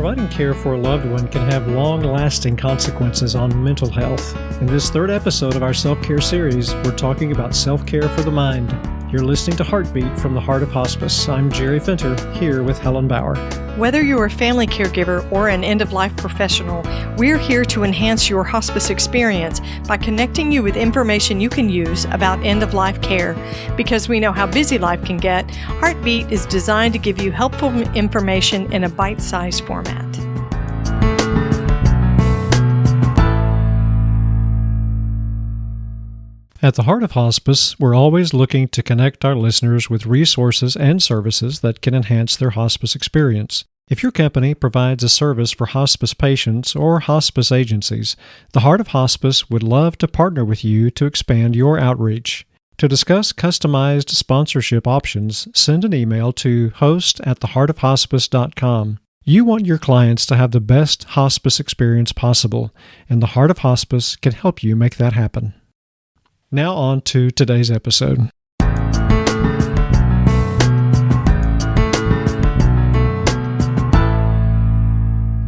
providing care for a loved one can have long-lasting consequences on mental health. In this third episode of our self-care series, we're talking about self-care for the mind. You're listening to Heartbeat from the Heart of Hospice. I'm Jerry Fenter, here with Helen Bauer. Whether you're a family caregiver or an end-of-life professional, we're here to enhance your hospice experience by connecting you with information you can use about end-of-life care. Because we know how busy life can get, Heartbeat is designed to give you helpful information in a bite-sized format. At the Heart of Hospice, we're always looking to connect our listeners with resources and services that can enhance their hospice experience. If your company provides a service for hospice patients or hospice agencies, the Heart of Hospice would love to partner with you to expand your outreach. To discuss customized sponsorship options, send an email to host@theheartofhospice.com. You want your clients to have the best hospice experience possible, and the Heart of Hospice can help you make that happen. Now on to today's episode.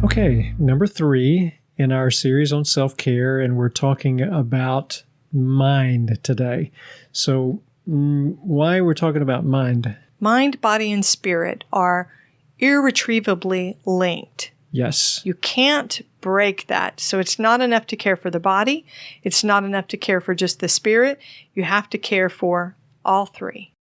Okay, number 3 in our series on self-care, and we're talking about mind today. So, why we're talking about mind? Mind, body, and spirit are irretrievably linked. Yes. You can't break that. So it's not enough to care for the body. It's not enough to care for just the spirit. You have to care for all three.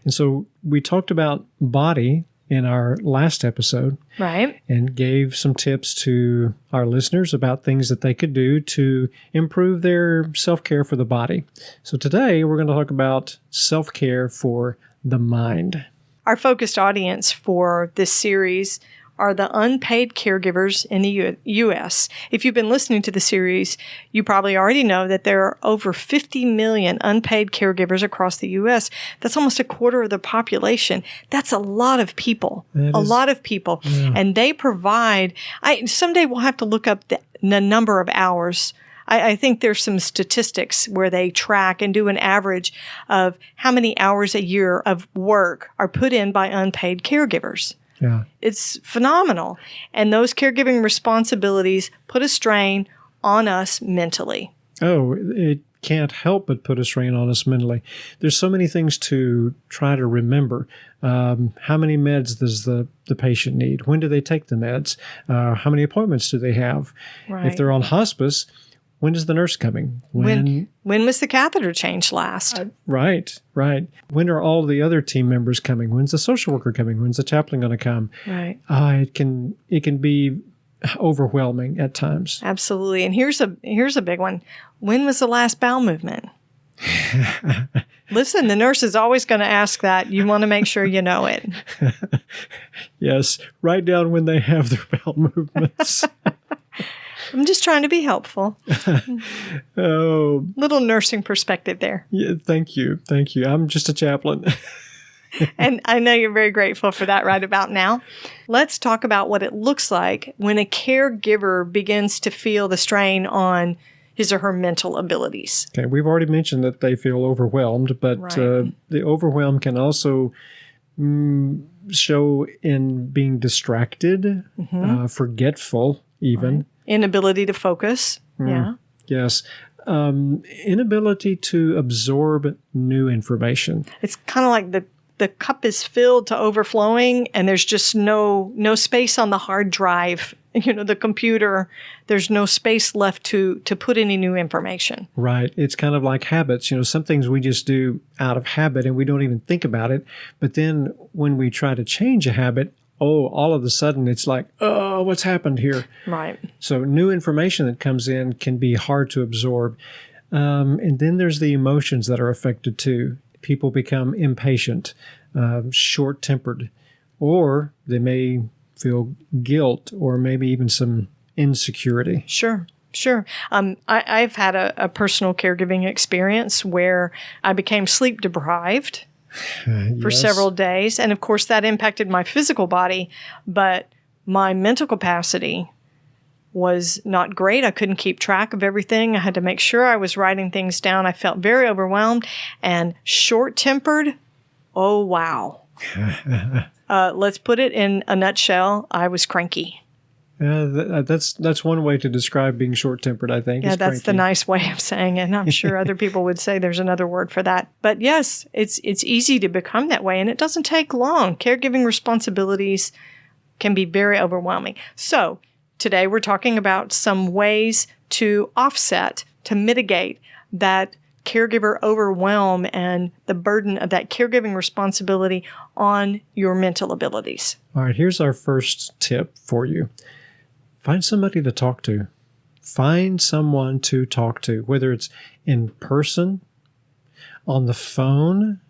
And so we talked about body in our last episode. Right. And gave some tips to our listeners about things that they could do to improve their self-care for the body. So today we're going to talk about self-care for the mind. Our focused audience for this series are the unpaid caregivers in the U.S. If you've been listening to the series, you probably already know that there are over 50 million unpaid caregivers across the U.S. That's almost a quarter of the population. That's a lot of people, lot of people. Yeah. And they provide, someday we'll have to look up the number of hours. I think there's some statistics where they track and do an average of how many hours a year of work are put in by unpaid caregivers. Yeah. It's phenomenal. And those caregiving responsibilities put a strain on us mentally. Oh, it can't help but put a strain on us mentally. There's so many things to try to remember. How many meds does the patient need? When do they take the meds? How many appointments do they have? Right. If they're on hospice, when is the nurse coming? When was the catheter changed last? Right. When are all the other team members coming? When's the social worker coming? When's the chaplain going to come? Right. It can be overwhelming at times. Absolutely. And here's a big one. When was the last bowel movement? Listen, the nurse is always going to ask that. You want to make sure you know it. Yes. Write down when they have their bowel movements. I'm just trying to be helpful. Oh. Little nursing perspective there. Yeah, thank you. I'm just a chaplain. And I know you're very grateful for that right about now. Let's talk about what it looks like when a caregiver begins to feel the strain on his or her mental abilities. Okay, we've already mentioned that they feel overwhelmed, but right. The overwhelm can also show in being distracted, forgetful even. Right. Inability to focus. Yeah. Yes. Inability to absorb new information. It's kind of like the cup is filled to overflowing and there's just no space on the hard drive, the computer. There's no space left to put any new information. Right. It's kind of like habits. Some things we just do out of habit and we don't even think about it. But then when we try to change a habit, all of a sudden it's like, oh, what's happened here? Right. So new information that comes in can be hard to absorb. And then there's the emotions that are affected too. People become impatient, short-tempered, or they may feel guilt or maybe even some insecurity. Sure. I've had a personal caregiving experience where I became sleep deprived for several days. And of course, that impacted my physical body, but my mental capacity was not great. I couldn't keep track of everything. I had to make sure I was writing things down. I felt very overwhelmed and short-tempered. Oh, wow. Let's put it in a nutshell. I was cranky. That's one way to describe being short-tempered, I think. Yeah, is that's cranky. the nice way of saying it. And I'm sure other people would say there's another word for that. But yes, it's easy to become that way, and it doesn't take long. Caregiving responsibilities can be very overwhelming. So today we're talking about some ways to offset, to mitigate that caregiver overwhelm and the burden of that caregiving responsibility on your mental abilities. All right, here's our first tip for you. Find somebody to talk to. Find someone to talk to, whether it's in person, on the phone,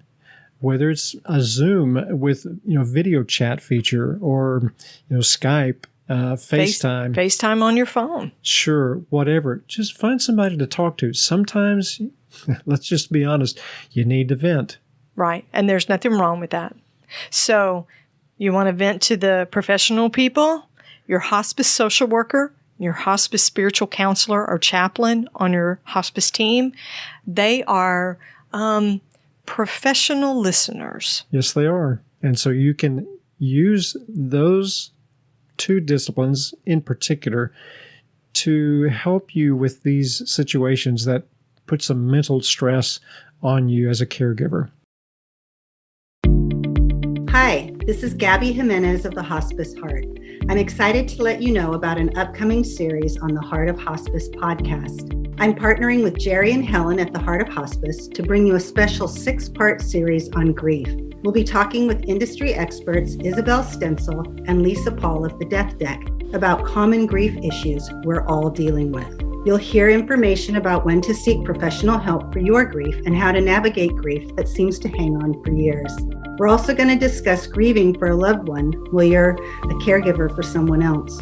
whether it's a Zoom with video chat feature, or Skype, FaceTime. FaceTime on your phone. Sure, whatever. Just find somebody to talk to. Sometimes, let's just be honest, you need to vent. Right, and there's nothing wrong with that. So you want to vent to the professional people, your hospice social worker, your hospice spiritual counselor or chaplain on your hospice team. They are professional listeners. Yes, they are. And so you can use those two disciplines in particular to help you with these situations that put some mental stress on you as a caregiver. Hi, this is Gabby Jimenez of the Hospice Heart. I'm excited to let you know about an upcoming series on the Heart of Hospice podcast. I'm partnering with Jerry and Helen at the Heart of Hospice to bring you a special 6-part series on grief. We'll be talking with industry experts Isabel Stencil and Lisa Paul of the Death Deck about common grief issues we're all dealing with. You'll hear information about when to seek professional help for your grief and how to navigate grief that seems to hang on for years. We're also going to discuss grieving for a loved one while you're a caregiver for someone else.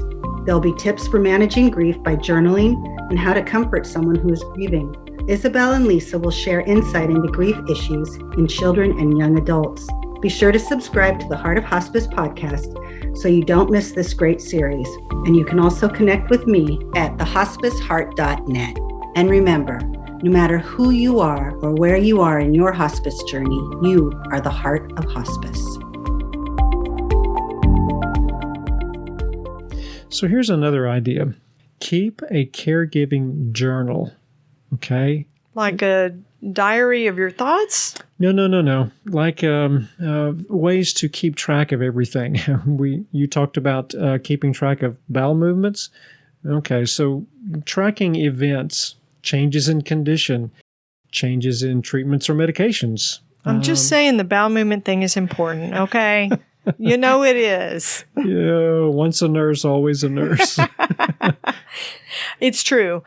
There'll be tips for managing grief by journaling and how to comfort someone who is grieving. Isabel and Lisa will share insight into grief issues in children and young adults. Be sure to subscribe to the Heart of Hospice podcast so you don't miss this great series. And you can also connect with me at thehospiceheart.net. And remember, no matter who you are or where you are in your hospice journey, you are the heart of hospice. So here's another idea. Keep a caregiving journal, okay? Like a diary of your thoughts? No. Like ways to keep track of everything. You talked about keeping track of bowel movements. Okay, so tracking events, changes in condition, changes in treatments or medications. I'm just saying the bowel movement thing is important, okay? You know it is. Yeah, once a nurse, always a nurse. It's true.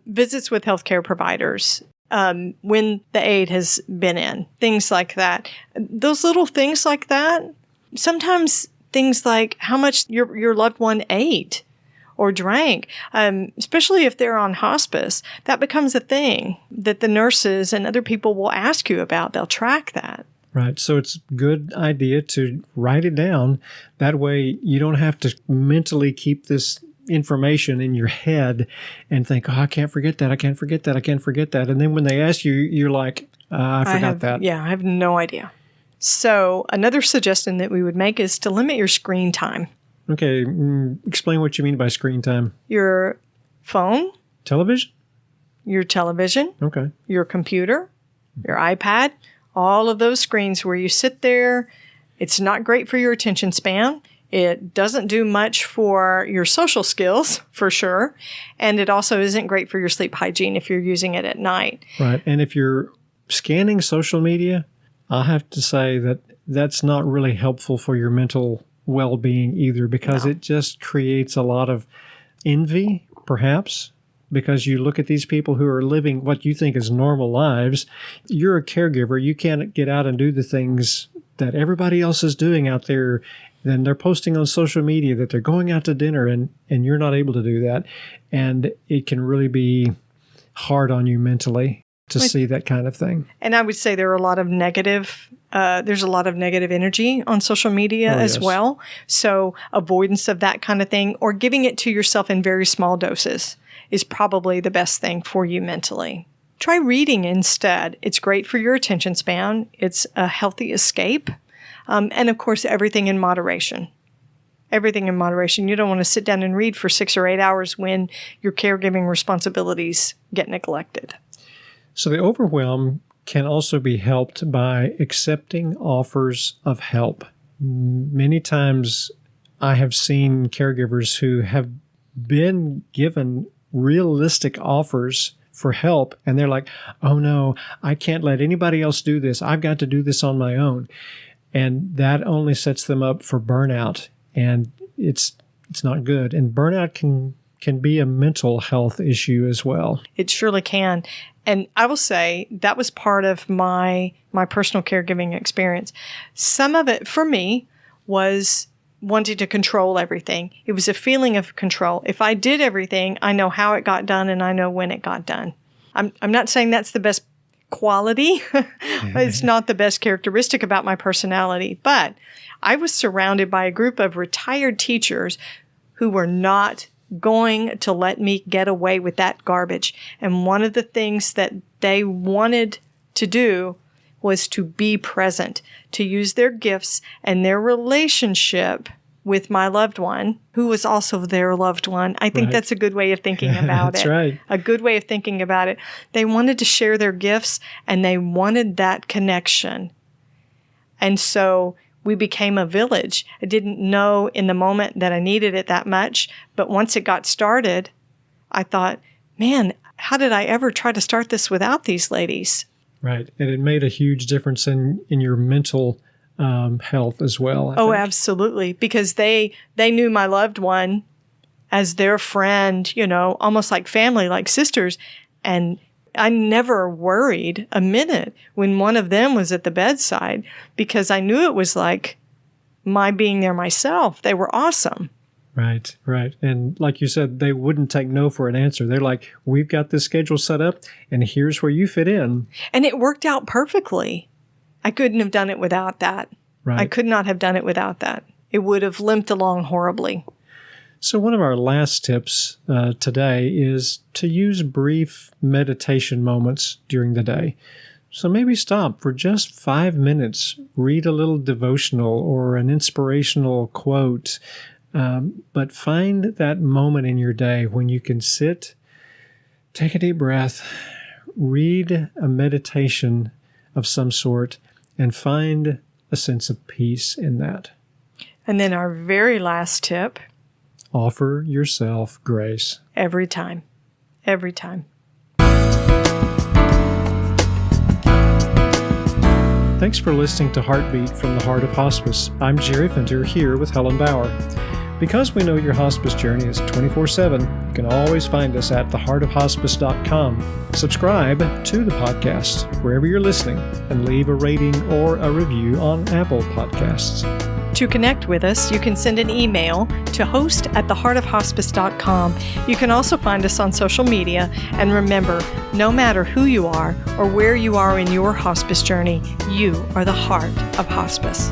Visits with healthcare providers, when the aide has been in, things like that. Those little things like that, sometimes things like how much your loved one ate or drank, especially if they're on hospice, that becomes a thing that the nurses and other people will ask you about. They'll track that. Right. So it's a good idea to write it down. That way you don't have to mentally keep this information in your head and think, I can't forget that. And then when they ask you, you're like, I forgot that. Yeah, I have no idea. So another suggestion that we would make is to limit your screen time. Okay. Explain what you mean by screen time. Your phone. Television? Your television. Okay. Your computer. Your iPad. All of those screens where you sit there. It's not great for your attention span. It doesn't do much for your social skills, for sure. And it also isn't great for your sleep hygiene if you're using it at night. Right. And if you're scanning social media, I'll have to say that that's not really helpful for your mental well-being either, because it just creates a lot of envy, perhaps, because you look at these people who are living what you think is normal lives. You're a caregiver. You can't get out and do the things that everybody else is doing out there. Then they're posting on social media that they're going out to dinner, and you're not able to do that. And it can really be hard on you mentally to see that kind of thing. And I would say there's a lot of negative energy on social media as well. So avoidance of that kind of thing, or giving it to yourself in very small doses, is probably the best thing for you mentally. Try reading instead. It's great for your attention span. It's a healthy escape. And of course, everything in moderation. Everything in moderation. You don't want to sit down and read for 6 or 8 hours when your caregiving responsibilities get neglected. So the overwhelm can also be helped by accepting offers of help. Many times I have seen caregivers who have been given realistic offers for help, and they're like, oh no, I can't let anybody else do this. I've got to do this on my own. And that only sets them up for burnout, and it's not good. And burnout can be a mental health issue as well. It surely can. And I will say that was part of my personal caregiving experience. Some of it for me was wanting to control everything. It was a feeling of control. If I did everything, I know how it got done and I know when it got done. I'm not saying that's the best quality. It's not the best characteristic about my personality, but I was surrounded by a group of retired teachers who were not going to let me get away with that garbage. And one of the things that they wanted to do was to be present, to use their gifts and their relationship with my loved one, who was also their loved one. I think that's a good way of thinking about it. That's right. A good way of thinking about it. They wanted to share their gifts and they wanted that connection. And so we became a village. I didn't know in the moment that I needed it that much, but once it got started, I thought, man, how did I ever try to start this without these ladies? Right. And it made a huge difference in your mental health as well. I think. Absolutely. Because they knew my loved one as their friend, almost like family, like sisters. And I never worried a minute when one of them was at the bedside because I knew it was like my being there myself. They were awesome. Right. And like you said, they wouldn't take no for an answer. They're like, we've got this schedule set up and here's where you fit in. And it worked out perfectly. I couldn't have done it without that. Right. I could not have done it without that. It would have limped along horribly. So one of our last tips today is to use brief meditation moments during the day. So maybe stop for just 5 minutes, read a little devotional or an inspirational quote, but find that moment in your day when you can sit, take a deep breath, read a meditation of some sort, and find a sense of peace in that. And then our very last tip. Offer yourself grace. Every time. Every time. Thanks for listening to Heartbeat from the Heart of Hospice. I'm Jerry Fenter here with Helen Bauer. Because we know your hospice journey is 24/7, you can always find us at theheartofhospice.com. Subscribe to the podcast wherever you're listening and leave a rating or a review on Apple Podcasts. To connect with us, you can send an email to host@theheartofhospice.com. You can also find us on social media. And remember, no matter who you are or where you are in your hospice journey, you are the heart of hospice.